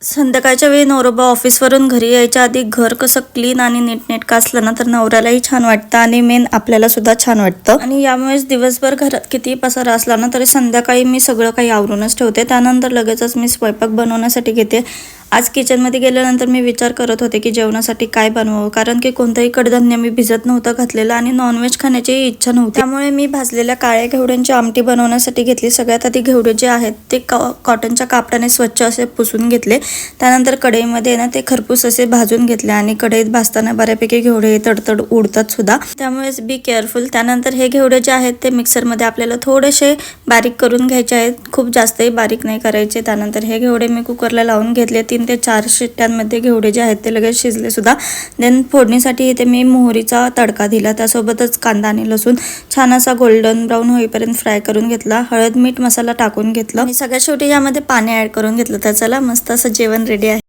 संध्याकाळच्या वेळी नवरोबा ऑफिसवरून घरी यायच्या आधी घर कसं क्लीन आणि नीटनेटकं असलं ना तर नवऱ्यालाही छान वाटतं आणि मेन आपल्याला सुद्धा छान वाटतं. आणि यामुळेच दिवसभर घरात किती पसारा असला ना तरी संध्याकाळी मी सगळं काही आवरूनच ठेवते. त्यानंतर लगेचच मी स्वयंपाक बनवण्यासाठी घेते. आज किचनमध्ये गेल्यानंतर मी विचार करत होते की जेवणासाठी काय बनवावं, कारण की कोणतंही कडधान्य मी भिजत नव्हतं घातलेलं आणि नॉनव्हेज खाण्याची इच्छा नव्हती. त्यामुळे मी भाजलेल्या काळ्या घेवड्यांची आमटी बनवण्यासाठी घेतली. सगळ्यात आधी घेवडे जे आहेत ते कॉटनच्या कापडाने स्वच्छ असे पुसून घेतले. त्यानंतर कढईमध्ये ना ते खरपूस असे भाजून घेतले आणि कढईत भाजताना बऱ्यापैकी घेवडे तडतड उडतात सुद्धा, त्यामुळेच बी केअरफुल. त्यानंतर हे घेवडे जे आहेत ते मिक्सरमध्ये आपल्याला थोडेसे बारीक करून घ्यायचे आहेत, खूप जास्तही बारीक नाही करायचे. त्यानंतर हे घेवडे मी कुकरला लावून घेतले. 3 ते 4 शिट्ट्यांमध्ये घेवडे जे आहेत ते लगेच शिजले सुद्धा. देन फोडणीसाठी इथे मी मोहरीचा तडका दिला, त्यासोबतच कांदा आणि लसूण छान असा गोल्डन ब्राऊन होईपर्यंत फ्राय करून घेतला. हळद मीठ मसाला टाकून घेतला आणि सगळ्यात शेवटी यामध्ये पाणी ऍड करून घेतलं. तर चला मस्त असं जेवण रेडी आहे.